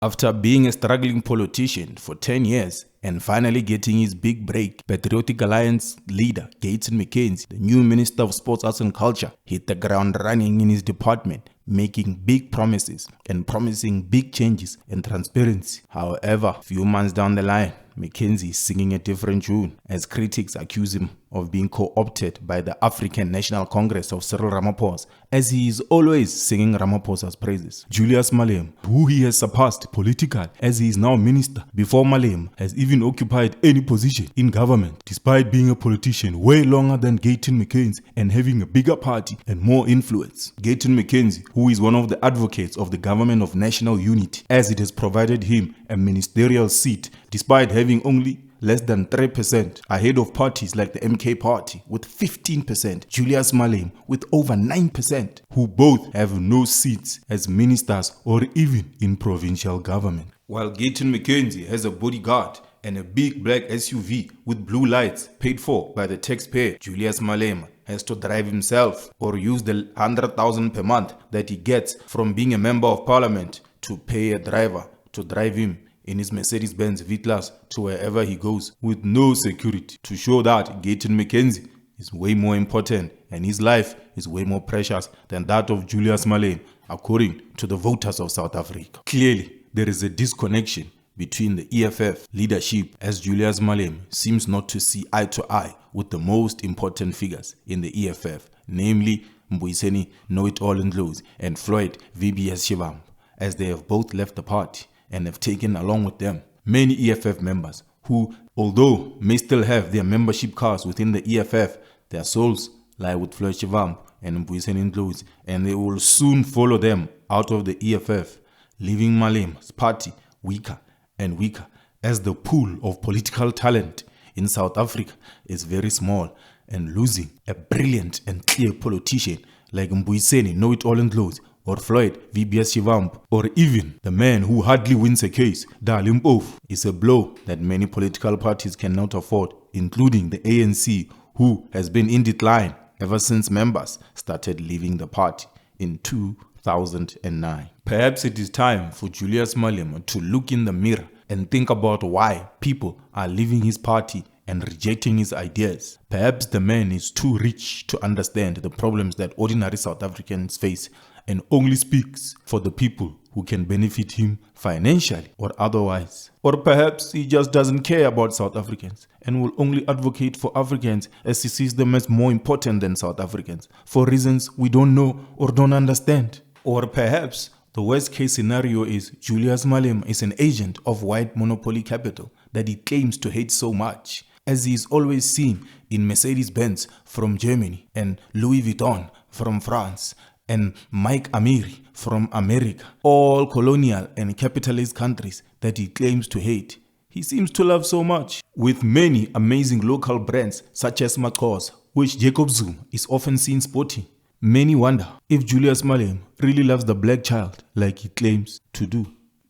After being a struggling politician for 10 years and finally getting his big break, Patriotic Alliance leader Gayton McKenzie, the new Minister of Sports, Arts and Culture, hit the ground running in his department, making big promises and promising big changes and transparency. However, a few months down the line, McKenzie is singing a different tune as critics accuse him of being co-opted by the African National Congress of Cyril Ramaphosa, as he is always singing Ramaphosa's praises. Julius Malema, who he has surpassed politically as he is now minister, before Malema has even occupied any position in government, despite being a politician way longer than Gayton McKenzie and having a bigger party and more influence. Gayton McKenzie, who is one of the advocates of the government of national unity, as it has provided him a ministerial seat despite having only less than 3%, ahead of parties like the MK Party with 15%, Julius Malema with over 9%, who both have no seats as ministers or even in provincial government. While Gayton McKenzie has a bodyguard and a big black SUV with blue lights paid for by the taxpayer, Julius Malema has to drive himself or use the 100,000 per month that he gets from being a member of parliament to pay a driver to drive him in his Mercedes-Benz V-Class to wherever he goes with no security, to show that Gayton McKenzie is way more important and his life is way more precious than that of Julius Malema, according to the voters of South Africa. Clearly, there is a disconnection between the EFF leadership, as Julius Malema seems not to see eye to eye with the most important figures in the EFF, namely Mbuyiseni Know-It-All Ndlozi and Floyd VBS Shivambu, as they have both left the party and have taken along with them many EFF members who, although may still have their membership cards within the EFF, their souls lie with Floyd Shivambu and Mbuyiseni Ndlozi, and they will soon follow them out of the EFF, leaving Malema's party weaker and weaker, as the pool of political talent in South Africa is very small, and losing a brilliant and clear politician like Mbuyiseni Know-It-All Ndlozi or Floyd VBS Shivambu, or even the man who hardly wins a case, Dali Mpofu, is a blow that many political parties cannot afford, including the ANC, who has been in decline ever since members started leaving the party in 2009. Perhaps it is time for Julius Malema to look in the mirror and think about why people are leaving his party and rejecting his ideas. Perhaps the man is too rich to understand the problems that ordinary South Africans face and only speaks for the people who can benefit him financially or otherwise. Or perhaps he just doesn't care about South Africans and will only advocate for Africans as he sees them as more important than South Africans for reasons we don't know or don't understand. Or perhaps the worst case scenario is Julius Malema is an agent of white monopoly capital that he claims to hate so much, as he is always seen in Mercedes-Benz from Germany and Louis Vuitton from France and Mike Amiri from America, all colonial and capitalist countries that he claims to hate. He seems to love so much, with many amazing local brands such as Maxhosa, which Jacob Zuma is often seen sporting. Many wonder if Julius Malema really loves the black child like he claims to do.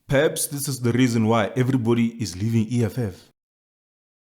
Perhaps this is the reason why everybody is leaving EFF.